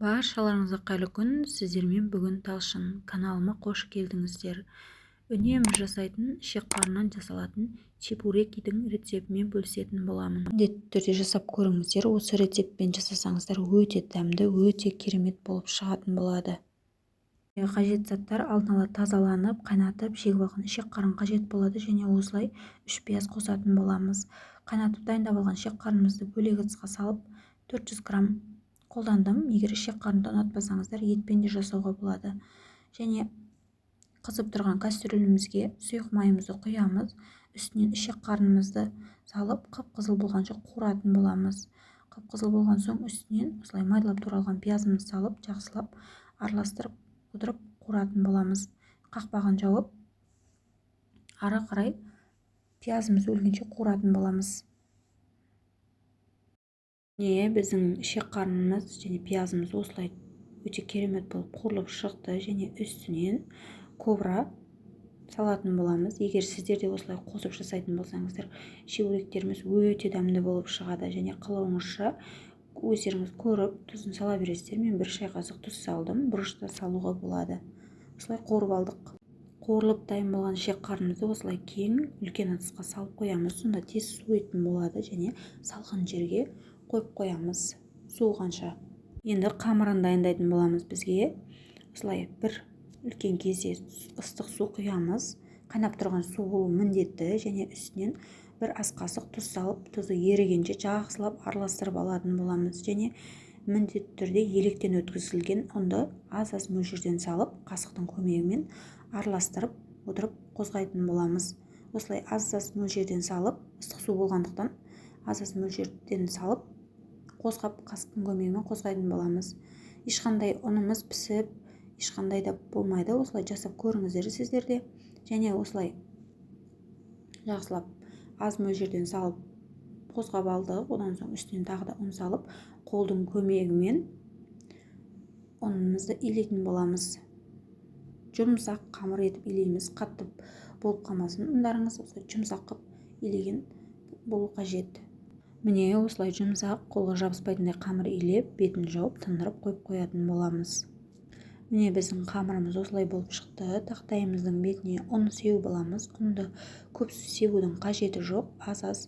Баршаларыңызға қайырлы күн. Сіздермен бүгін талшын каналыма қош келдіңіздер. Үнемі жасайтын ішек-қарыннан жасалатын чебурекидің рецептімен бөлісетін боламын. Міндетті түрде жасап көріңіздер. Осы рецептпен жасасаңыздар өте дәмді, өте керемет болып шығатын болады. Қажет заттар алдын ала тазаланып, қайнатып, жегіп алған ішек-қарын қажет болады және осылай 3 пияз қосатын боламыз. Қайнатып дайындап алған ішек-қарынымызды бөлек ыдысқа салып 400 грамм қолдандым. Егер ішек-қарынды ұнатпасаңыздар етпен де жасауға болады. Және қызып тұрған кастрюлемізге сұйық майымызды құямыз. Үстінен ішек-қарынымызды салып, қып-қызыл болғанша қуыратын боламыз. Қып-қызыл болған соң үстінен осылай майлап туралған пиязымызды салып, жақсылап араластырып отырып қуыратын боламыз. Қақпағын жауып, ары қарай пиязымыз өлгенше қуыратын боламыз. Біздің ішек-қарынымыз және пиязымыз осылай өте керемет болып қуырылып шықты және үстінен ковра салатын боламыз. Егер сіздер де осылай қосып жасайтын болсаңыздар, чебуректеріміз өте дәмді болып шығады және қалауыңызша өздеріңіз көріп тұзын сала бересіздер. Мен 1 шай қасық тұз салдым. Бұрышта салуға болады. Осылай қуырып алдық. Қуырылып дайын болған ішек-қарынымызды осылай кең үлкен ыдысқа салып қоямыз. Сонда тез суитын болады және салқын жерге қойып қоямыз суығанша. Енді қамырын дайындайтын боламыз. Бізге осылай бір үлкен кезде ыстық су құямыз. Қайнап тұрған су болуы міндетті және үстінен 1 ас қасық тұз салып, тұзы ерігенше жақсылап араластырып алатын боламыз. Және міндетті түрде електен өткізілген ұнды аз-аз мөлшерден салып, қасықтың көмегімен араластырып отырып қозғайтын боламыз. Осылай аз-аз мөлшерден салып, ыстық су болғандықтан аз-аз мөлшерден салып, қозғап қасықтың көмегімен қозғайтын боламыз. Ешқандай ұнымыз пісіп, ешқандай да болмайды. Осылай жасап көріңіздер сіздерде. Және осылай жақсылап аз мөлшерден салып қозғап алдық. Одан соң үстінен тағы да ұн салып, қолдың көмегімен ұнымызды илейтін боламыз. Жұмсақ қамыр етіп илейміз. Қатты болып қалмасын ұндарыңыз. Осылай жұмсақ қып илеген болу қажет. Міне осылай жұмсақ, қолға жабыспайтындай қамыр илеп, бетін жауып, тындырып қойып қоятын боламыз. Міне біздің қамырымыз осылай болып шықты. Тақтайымыздың бетіне ұн сеуіп аламыз. Ұнды көп сеудің қажеті жоқ. Аз-аз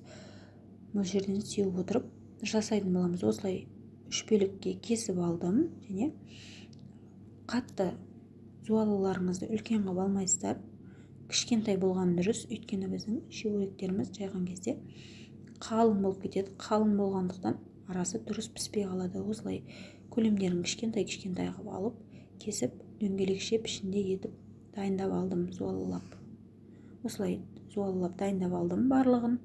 мөлшерден сеуіп отырып жасайтын боламыз. Осылай үшбелікке кесіп алдым және қатты жуалыларыңызды үлкен қылып алмайсыздар. Кішкентай болған дұрыс, өйткені біздің чебуректеріміз жайған кезде қалың болып кетеді. Қалың болғандықтан арасы дұрыс піспей қалады. Осылай көлемдерін кішкентай қылып алып, кесіп дөңгелекше пішінде етіп дайындап алдым жуалылап. Осылай жуалылап дайындап алдым барлығын.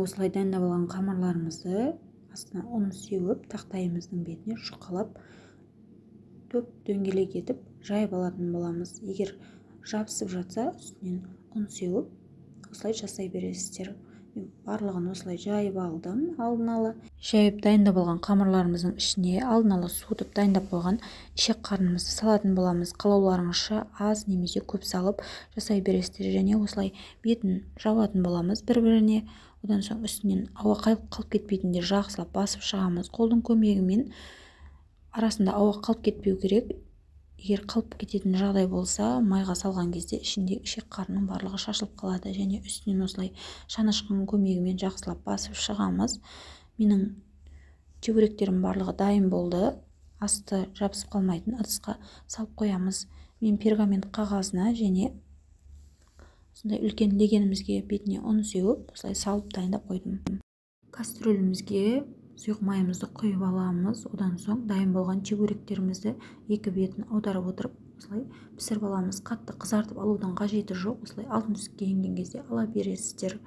Осылай дайындап алған қамырларымызды астына ұн сеуіп, тақтайымыздың бетіне жұқалап, төп дөңгелек етіп жайып алатын боламыз. Егер жабысып жатса, үстінен ұн сеуіп, осылай жасай бересіздер. Мен барлығын осылай жайып алдым алдын ала. Жайып дайындап алған қамырларымыздың ішіне алдын ала суытып дайындап қойған ішек-қарынымызды салатын боламыз. Қалауларыңызша аз немесе көп салып жасай бересіздер және осылай бетін жауатын боламыз бір-біріне. Одан соң үстінен ауа қалып кетпейтіндей жақсылап басып шығамыз. Қолдың көмегімен арасында ауа қалып кетпеу керек. Егер қалып кететін жағдай болса, майға салған кезде ішінде ішек-қарынның барлығы шашылып қалады және үстінен осылай шанышқының көмегімен жақсылап басып шығамыз. Менің чебуректерім барлығы дайын болды. Асты жабысып қалмайтын ыдысқа салып қоямыз. Мен пергамент қағазына және осындай үлкен легенімізге бетіне ұн сеуіп, осылай салып дайындап қойдым. Кастрюлемізге сұйық майымызды құйып аламыз. Одан соң дайын болған чебуректерімізді екі бетін аударып отырып, осылай пісіріп аламыз. Қатты қызартып алудың қажеті жоқ. Осылай алтын түске енген кезде ала бересіздер.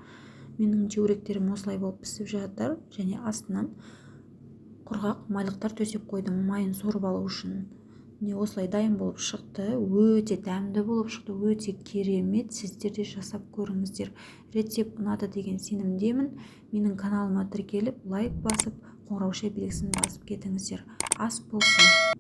Менің чебуректерім осылай болып пісіп жатыр және астынан құрғақ майлықтар төсеп қойдым, майын сорып алу үшін. міне осылай дайын болып шықты. Өте дәмді болып шықты, өте керемет. Сіздер де жасап көріңіздер. Рецепт ұнады деген сенімдемін. Менің каналыма тіркеліп, лайк басып, қоңырау белгісін басып кетіңіздер. Ас болсын.